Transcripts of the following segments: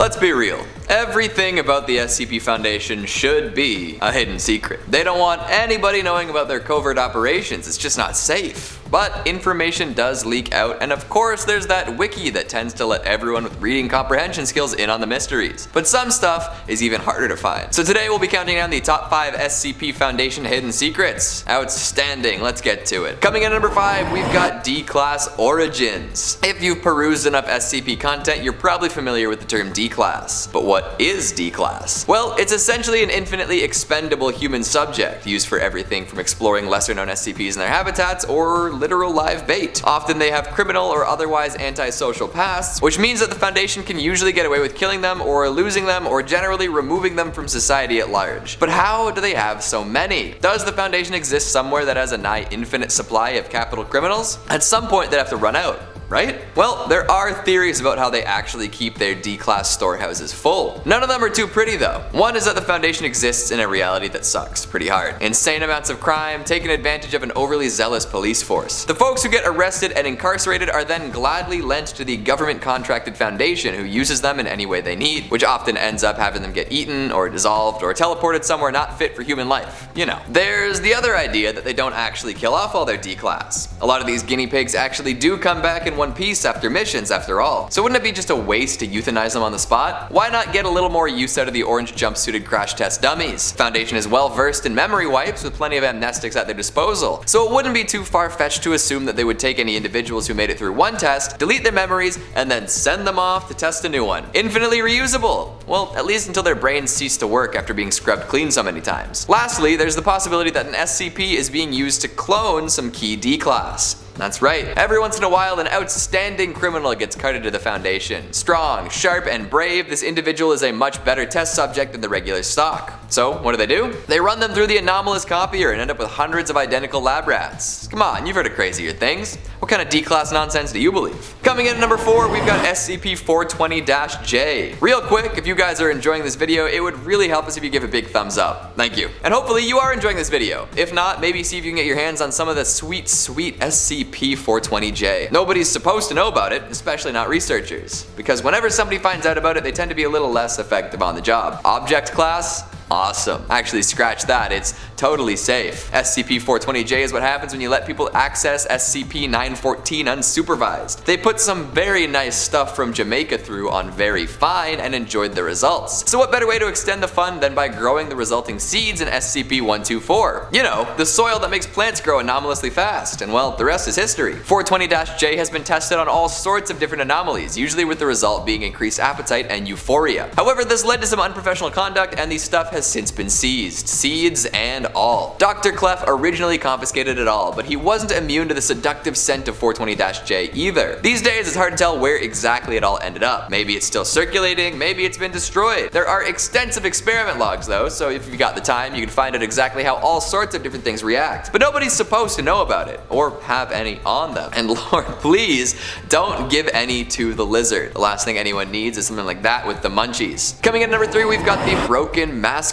Let's be real. Everything about the SCP Foundation should be a hidden secret. They don't want anybody knowing about their covert operations. It's just not safe. But information does leak out, and of course there's that wiki that tends to let everyone with reading comprehension skills in on the mysteries. But some stuff is even harder to find. So today we'll be counting down the top 5 SCP Foundation Hidden Secrets. Outstanding, let's get to it. Coming in at number 5, we've got DClass Origins. If you've perused enough SCP content, you're probably familiar with the term DClass. But what is DClass? Well, it's essentially an infinitely expendable human subject, used for everything from exploring lesser known SCPs in their habitats or literal live bait. Often they have criminal or otherwise antisocial pasts, which means that the Foundation can usually get away with killing them or losing them or generally removing them from society at large. But how do they have so many? Does the Foundation exist somewhere that has a nigh infinite supply of capital criminals? At some point they have to run out, right? Well, there are theories about how they actually keep their D-class storehouses full. None of them are too pretty though. One is that the Foundation exists in a reality that sucks pretty hard. Insane amounts of crime, taking advantage of an overly zealous police force. The folks who get arrested and incarcerated are then gladly lent to the government contracted Foundation, who uses them in any way they need, which often ends up having them get eaten or dissolved or teleported somewhere not fit for human life. You know. There's the other idea that they don't actually kill off all their D-class. A lot of these guinea pigs actually do come back in one piece after missions after all. So wouldn't it be just a waste to euthanize them on the spot? Why not get a little more use out of the orange jumpsuited crash test dummies? Foundation is well versed in memory wipes with plenty of amnestics at their disposal, so it wouldn't be too far-fetched to assume that they would take any individuals who made it through one test, delete their memories, and then send them off to test a new one. Infinitely reusable. Well, at least until their brains cease to work after being scrubbed clean so many times. Lastly, there's the possibility that an SCP is being used to clone some key D-class. That's right. Every once in a while, an outstanding criminal gets carted to the Foundation. Strong, sharp, and brave, this individual is a much better test subject than the regular stock. So, what do? They run them through the anomalous copier and end up with hundreds of identical lab rats. Come on, you've heard of crazier things. What kind of D-class nonsense do you believe? Coming in at number 4, we've got SCP-420-J. Real quick, if you guys are enjoying this video, it would really help us if you give a big thumbs up. Thank you. And hopefully you are enjoying this video. If not, maybe see if you can get your hands on some of the sweet SCP-420-J. Nobody's supposed to know about it, especially not researchers. Because whenever somebody finds out about it, they tend to be a little less effective on the job. Object class? Awesome. Actually, scratch that, it's totally safe. SCP-420-J is what happens when you let people access SCP-914 unsupervised. They put some very nice stuff from Jamaica through on very fine and enjoyed the results. So what better way to extend the fun than by growing the resulting seeds in SCP-124? You know, the soil that makes plants grow anomalously fast, and well, the rest is history. 420-J has been tested on all sorts of different anomalies, usually with the result being increased appetite and euphoria. However, this led to some unprofessional conduct, and the stuff has since been seized, seeds and all. Dr. Clef originally confiscated it all, but he wasn't immune to the seductive scent of 420-J either. These days it's hard to tell where exactly it all ended up. Maybe it's still circulating, maybe it's been destroyed. There are extensive experiment logs though, so if you got the time, you can find out exactly how all sorts of different things react. But nobody's supposed to know about it, or have any on them. And Lord, please don't give any to the lizard. The last thing anyone needs is something like that with the munchies. Coming in at number 3, we've got the broken Masquerade.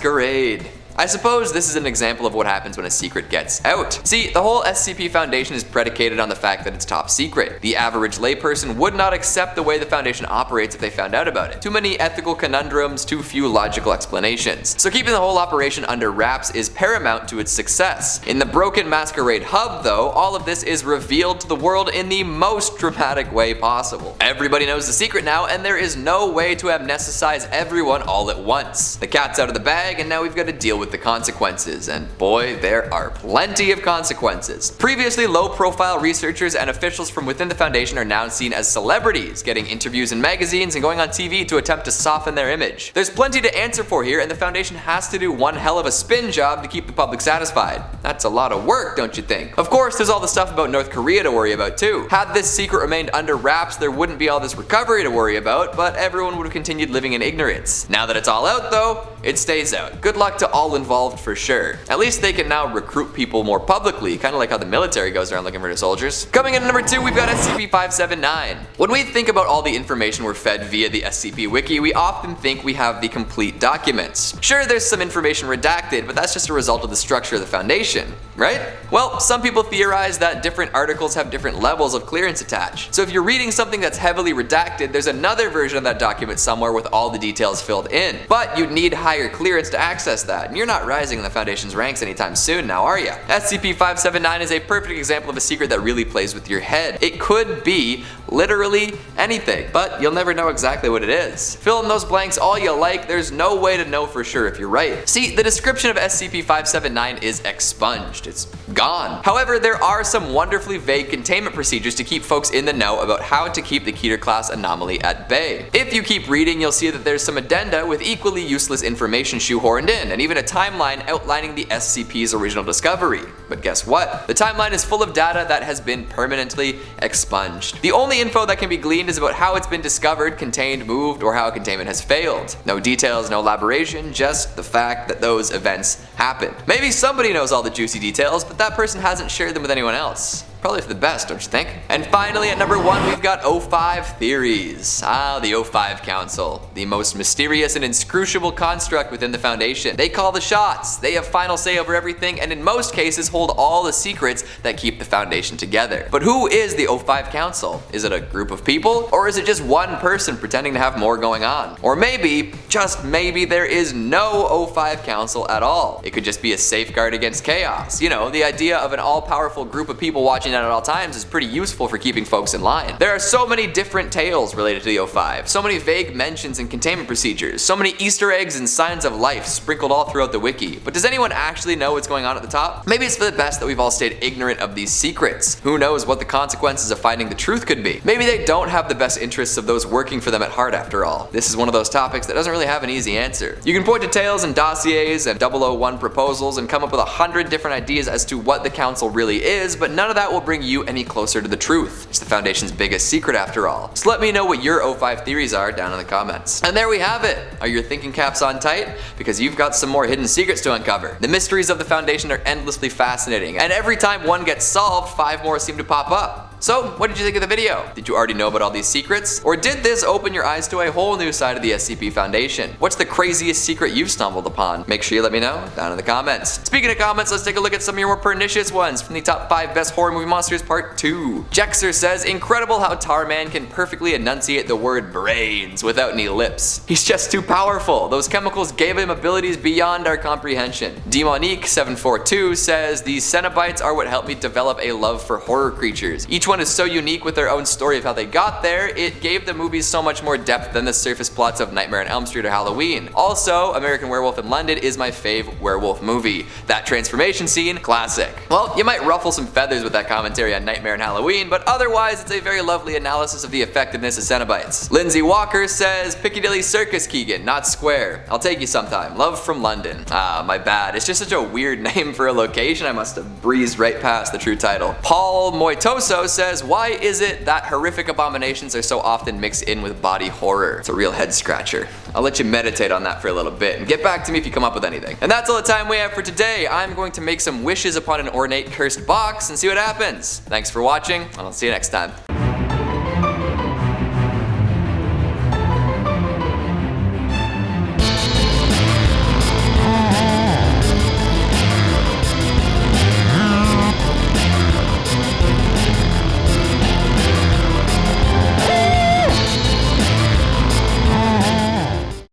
I suppose this is an example of what happens when a secret gets out. See, the whole SCP Foundation is predicated on the fact that it's top secret. The average layperson would not accept the way the Foundation operates if they found out about it. Too many ethical conundrums, too few logical explanations. So keeping the whole operation under wraps is paramount to its success. In the Broken Masquerade hub though, all of this is revealed to the world in the most dramatic way possible. Everybody knows the secret now, and there is no way to amnesticize everyone all at once. The cat's out of the bag, and now we've got to deal with the consequences, and boy, there are plenty of consequences. Previously low-profile researchers and officials from within the Foundation are now seen as celebrities, getting interviews in magazines and going on TV to attempt to soften their image. There's plenty to answer for here, and the Foundation has to do one hell of a spin job to keep the public satisfied. That's a lot of work, don't you think? Of course, there's all the stuff about North Korea to worry about too. Had this secret remained under wraps, there wouldn't be all this recovery to worry about, but everyone would have continued living in ignorance. Now that it's all out though, it stays out. Good luck to all involved for sure. At least they can now recruit people more publicly, kind of like how the military goes around looking for their soldiers. Coming in at number 2, we've got SCP-579. When we think about all the information we're fed via the SCP Wiki, we often think we have the complete documents. Sure, there's some information redacted, but that's just a result of the structure of the Foundation, right? Well, some people theorize that different articles have different levels of clearance attached. So if you're reading something that's heavily redacted, there's another version of that document somewhere with all the details filled in. But you'd need higher clearance to access that, and you're not rising in the Foundation's ranks anytime soon now, are you? SCP-579 is a perfect example of a secret that really plays with your head. It could be literally anything, but you'll never know exactly what it is. Fill in those blanks all you like, there's no way to know for sure if you're right. See, the description of SCP-579 is expunged. It's gone. However, there are some wonderfully vague containment procedures to keep folks in the know about how to keep the Keter class anomaly at bay. If you keep reading, you'll see that there's some addenda with equally useless information shoehorned in, and even a timeline outlining the SCP's original discovery. But guess what? The timeline is full of data that has been permanently expunged. The only info that can be gleaned is about how it's been discovered, contained, moved, or how containment has failed. No details, no elaboration, just the fact that those events happened. Maybe somebody knows all the juicy details, but that person hasn't shared them with anyone else. Probably for the best, don't you think? And finally, at number 1, we've got O5 theories. The O5 Council, the most mysterious and inscrutable construct within the Foundation. They call the shots, they have final say over everything, and in most cases hold all the secrets that keep the Foundation together. But who is the O5 Council? Is it a group of people, or is it just one person pretending to have more going on? Or maybe, just maybe, there is no O5 Council at all. It could just be a safeguard against chaos. You know, the idea of an all-powerful group of people watching at all times is pretty useful for keeping folks in line. There are so many different tales related to the O5, so many vague mentions and containment procedures, so many Easter eggs and signs of life sprinkled all throughout the wiki. But does anyone actually know what's going on at the top? Maybe it's for the best that we've all stayed ignorant of these secrets. Who knows what the consequences of finding the truth could be? Maybe they don't have the best interests of those working for them at heart after all. This is one of those topics that doesn't really have an easy answer. You can point to tales and dossiers and 001 proposals and come up with 100 different ideas as to what the council really is, but none of that will bring you any closer to the truth. It's the Foundation's biggest secret after all. So let me know what your O5 theories are down in the comments. And there we have it. Are your thinking caps on tight? Because you've got some more hidden secrets to uncover. The mysteries of the Foundation are endlessly fascinating, and every time one gets solved, 5 more seem to pop up. So, what did you think of the video? Did you already know about all these secrets? Or did this open your eyes to a whole new side of the SCP Foundation? What's the craziest secret you've stumbled upon? Make sure you let me know down in the comments. Speaking of comments, let's take a look at some of your more pernicious ones from the top 5 best horror movie monsters part 2. Jexer says, incredible how Tarman can perfectly enunciate the word brains without any lips. He's just too powerful. Those chemicals gave him abilities beyond our comprehension. Demonique742 says, these Cenobites are what helped me develop a love for horror creatures. Each one is so unique with their own story of how they got there, it gave the movies so much more depth than the surface plots of Nightmare on Elm Street or Halloween. Also, American Werewolf in London is my fave werewolf movie. That transformation scene, classic. Well, you might ruffle some feathers with that commentary on Nightmare and Halloween, but otherwise it's a very lovely analysis of the effectiveness of Cenobites. Lindsay Walker says, Piccadilly Circus, Keegan, not Square. I'll take you sometime. Love from London. My bad. It's just such a weird name for a location, I must have breezed right past the true title. Paul Moitoso says, why is it that horrific abominations are so often mixed in with body horror? It's a real head scratcher. I'll let you meditate on that for a little bit and get back to me if you come up with anything. And that's all the time we have for today. I'm going to make some wishes upon an ornate cursed box and see what happens. Thanks for watching, and I'll see you next time.